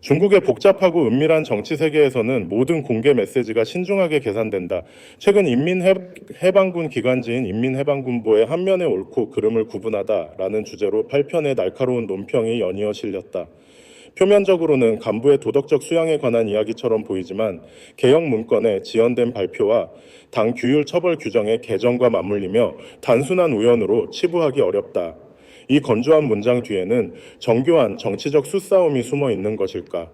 중국의 복잡하고 은밀한 정치 세계에서는 모든 공개 메시지가 신중하게 계산된다. 최근 인민해방군 기관지인 인민해방군보의 한면의 옳고 그름을 구분하다라는 주제로 8편의 날카로운 논평이 연이어 실렸다. 표면적으로는 간부의 도덕적 수양에 관한 이야기처럼 보이지만 개혁 문건의 지연된 발표와 당 규율 처벌 규정의 개정과 맞물리며 단순한 우연으로 치부하기 어렵다. 이 건조한 문장 뒤에는 정교한 정치적 수싸움이 숨어 있는 것일까?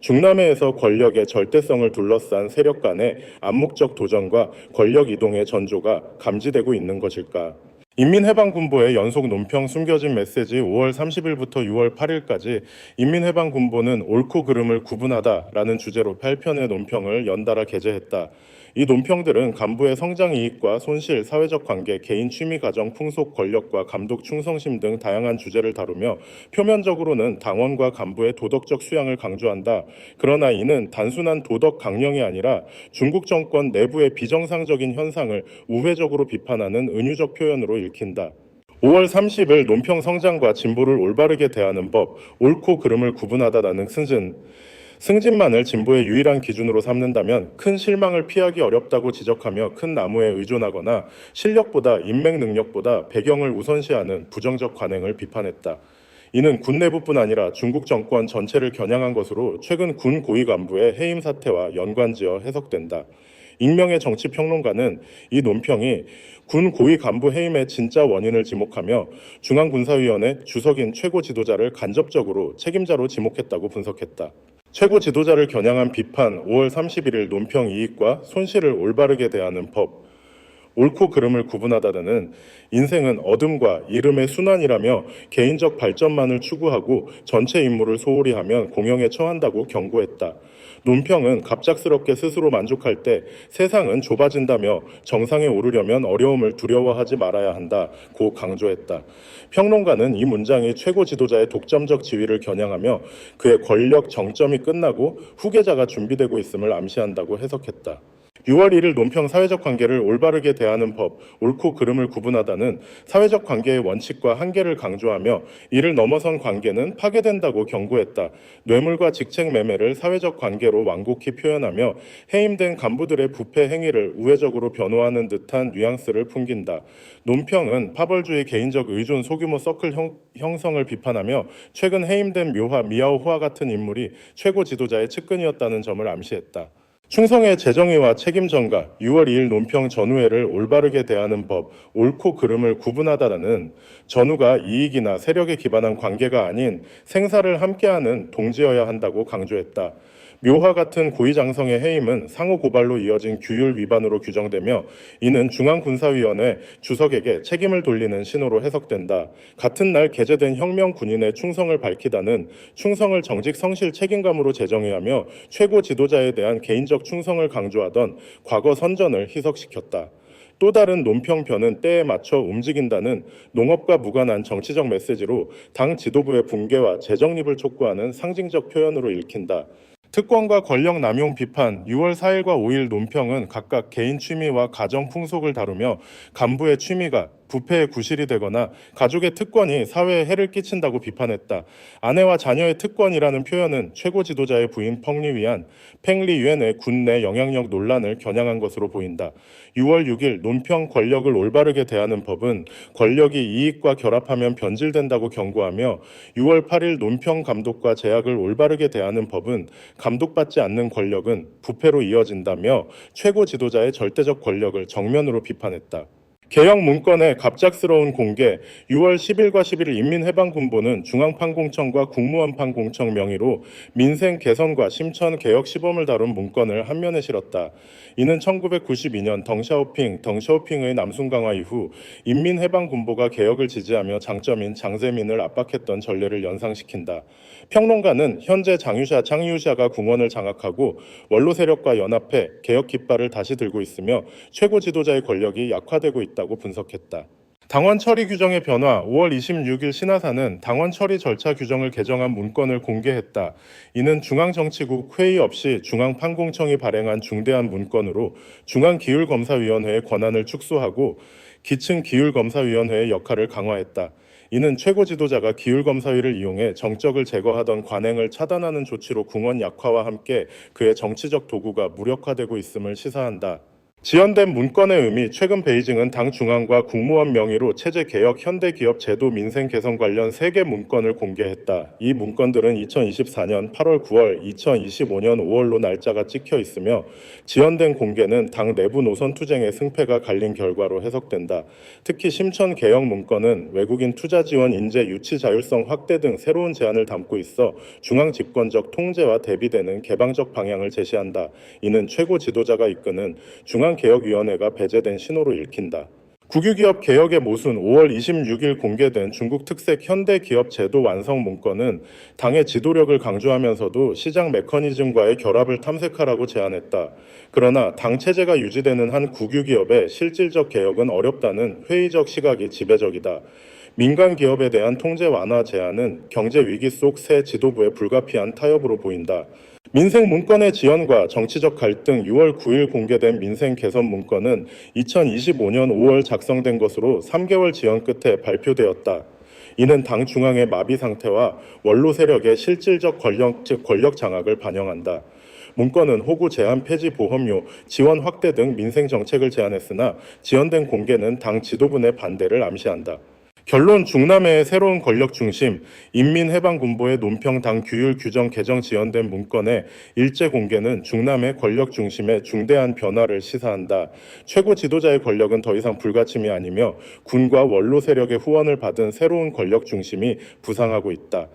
중남해에서 권력의 절대성을 둘러싼 세력 간의 암묵적 도전과 권력 이동의 전조가 감지되고 있는 것일까? 인민해방군보의 연속 논평 숨겨진 메시지 5월 30일부터 6월 8일까지 인민해방군보는 옳고 그름을 구분하다라는 주제로 8편의 논평을 연달아 게재했다. 이 논평들은 간부의 성장 이익과 손실, 사회적 관계, 개인 취미 가정, 풍속, 권력과 감독 충성심 등 다양한 주제를 다루며 표면적으로는 당원과 간부의 도덕적 수양을 강조한다. 그러나 이는 단순한 도덕 강령이 아니라 중국 정권 내부의 비정상적인 현상을 우회적으로 비판하는 은유적 표현으로 읽힌다. 5월 30일 논평 성장과 진보를 올바르게 대하는 법, 옳고 그름을 구분하다라는 승진만을 진보의 유일한 기준으로 삼는다면 큰 실망을 피하기 어렵다고 지적하며 큰 나무에 의존하거나 실력보다 인맥 능력보다 배경을 우선시하는 부정적 관행을 비판했다. 이는 군 내부뿐 아니라 중국 정권 전체를 겨냥한 것으로 최근 군 고위 간부의 해임 사태와 연관지어 해석된다. 익명의 정치평론가는 이 논평이 군 고위 간부 해임의 진짜 원인을 지목하며 중앙군사위원회 주석인 최고 지도자를 간접적으로 책임자로 지목했다고 분석했다. 최고 지도자를 겨냥한 비판 5월 31일 논평 이익과 손실을 올바르게 대하는 법, 옳고 그름을 구분하다는 인생은 어둠과 이름의 순환이라며 개인적 발전만을 추구하고 전체 임무를 소홀히 하면 공영에 처한다고 경고했다. 논평은 갑작스럽게 스스로 만족할 때 세상은 좁아진다며 정상에 오르려면 어려움을 두려워하지 말아야 한다고 강조했다. 평론가는 이 문장이 최고 지도자의 독점적 지위를 겨냥하며 그의 권력 정점이 끝나고 후계자가 준비되고 있음을 암시한다고 해석했다. 6월 1일 논평 사회적 관계를 올바르게 대하는 법, 옳고 그름을 구분하다는 사회적 관계의 원칙과 한계를 강조하며 이를 넘어선 관계는 파괴된다고 경고했다. 뇌물과 직책 매매를 사회적 관계로 완곡히 표현하며 해임된 간부들의 부패 행위를 우회적으로 변호하는 듯한 뉘앙스를 풍긴다. 논평은 파벌주의 개인적 의존 소규모 서클 형성을 비판하며 최근 해임된 묘하 미야오호와 같은 인물이 최고 지도자의 측근이었다는 점을 암시했다. 충성의 재정의와 책임 전가, 6월 2일 논평 전후회를 올바르게 대하는 법, 옳고 그름을 구분하다라는 전후가 이익이나 세력에 기반한 관계가 아닌 생사를 함께하는 동지여야 한다고 강조했다. 묘화 같은 고위장성의 해임은 상호 고발로 이어진 규율 위반으로 규정되며 이는 중앙군사위원회 주석에게 책임을 돌리는 신호로 해석된다. 같은 날 게재된 혁명 군인의 충성을 밝히다는 충성을 정직 성실 책임감으로 재정의하며 최고 지도자에 대한 개인적 충성을 강조하던 과거 선전을 희석시켰다. 또 다른 논평편은 때에 맞춰 움직인다는 농업과 무관한 정치적 메시지로 당 지도부의 붕괴와 재정립을 촉구하는 상징적 표현으로 읽힌다. 특권과 권력 남용 비판 6월 4일과 5일 논평은 각각 개인 취미와 가정 풍속을 다루며 간부의 취미가 부패의 구실이 되거나 가족의 특권이 사회에 해를 끼친다고 비판했다. 아내와 자녀의 특권이라는 표현은 최고 지도자의 부인 펑리위안 팽리유엔의 군내 영향력 논란을 겨냥한 것으로 보인다. 6월 6일 논평 권력을 올바르게 대하는 법은 권력이 이익과 결합하면 변질된다고 경고하며 6월 8일 논평 감독과 제약을 올바르게 대하는 법은 감독받지 않는 권력은 부패로 이어진다며 최고 지도자의 절대적 권력을 정면으로 비판했다. 개혁 문건의 갑작스러운 공개 6월 10일과 11일 인민해방군보는 중앙판공청과 국무원판공청 명의로 민생 개선과 심천 개혁 시범을 다룬 문건을 한면에 실었다. 이는 1992년 덩샤오핑의 남순 강화 이후 인민해방군보가 개혁을 지지하며 장점인 장제민을 압박했던 전례를 연상시킨다. 평론가는 현재 장유샤가 궁원을 장악하고 원로 세력과 연합해 개혁 깃발을 다시 들고 있으며 최고 지도자의 권력이 약화되고 있다고 분석했다. 당원 처리 규정의 변화 5월 26일 신화사는 당원 처리 절차 규정을 개정한 문건을 공개했다. 이는 중앙정치국 회의 없이 중앙판공청이 발행한 중대한 문건으로 중앙기율검사위원회의 권한을 축소하고 기층기율검사위원회의 역할을 강화했다. 이는 최고 지도자가 기율검사위를 이용해 정적을 제거하던 관행을 차단하는 조치로 궁원 약화와 함께 그의 정치적 도구가 무력화되고 있음을 시사한다. 지연된 문건의 의미, 최근 베이징은 당 중앙과 국무원 명의로 체제 개혁, 현대 기업 제도 민생 개선 관련 3개 문건을 공개했다. 이 문건들은 2024년 8월, 9월, 2025년 5월로 날짜가 찍혀 있으며 지연된 공개는 당 내부 노선 투쟁의 승패가 갈린 결과로 해석된다. 특히 심천 개혁 문건은 외국인 투자 지원 인재 유치 자율성 확대 등 새로운 제안을 담고 있어 중앙 집권적 통제와 대비되는 개방적 방향을 제시한다. 이는 최고 지도자가 이끄는 중앙개혁위원회가 배제된 신호로 읽힌다. 국유기업 개혁의 모순 5월 26일 공개된 중국 특색 현대기업 제도 완성 문건은 당의 지도력을 강조하면서도 시장 메커니즘과의 결합을 탐색하라고 제안했다. 그러나 당 체제가 유지되는 한 국유기업의 실질적 개혁은 어렵다는 회의적 시각이 지배적이다. 민간 기업에 대한 통제 완화 제안은 경제 위기 속 새 지도부의 불가피한 타협으로 보인다. 민생 문건의 지연과 정치적 갈등 6월 9일 공개된 민생 개선 문건은 2025년 5월 작성된 것으로 3개월 지연 끝에 발표되었다. 이는 당 중앙의 마비 상태와 원로 세력의 실질적 권력 장악을 반영한다. 문건은 호구 제한 폐지 보험료, 지원 확대 등 민생 정책을 제안했으나 지연된 공개는 당 지도부 내 반대를 암시한다. 결론 중남해의 새로운 권력 중심, 인민해방군보의 논평 당 규율 규정 개정 지연된 문건의 일제 공개는 중남해 권력 중심의 중대한 변화를 시사한다. 최고 지도자의 권력은 더 이상 불가침이 아니며 군과 원로 세력의 후원을 받은 새로운 권력 중심이 부상하고 있다.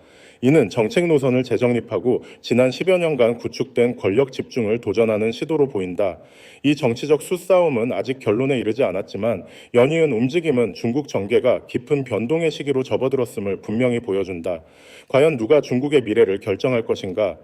이는 정책 노선을 재정립하고 지난 10여 년간 구축된 권력 집중을 도전하는 시도로 보인다. 이 정치적 수싸움은 아직 결론에 이르지 않았지만 연이은 움직임은 중국 정계가 깊은 변동의 시기로 접어들었음을 분명히 보여준다. 과연 누가 중국의 미래를 결정할 것인가?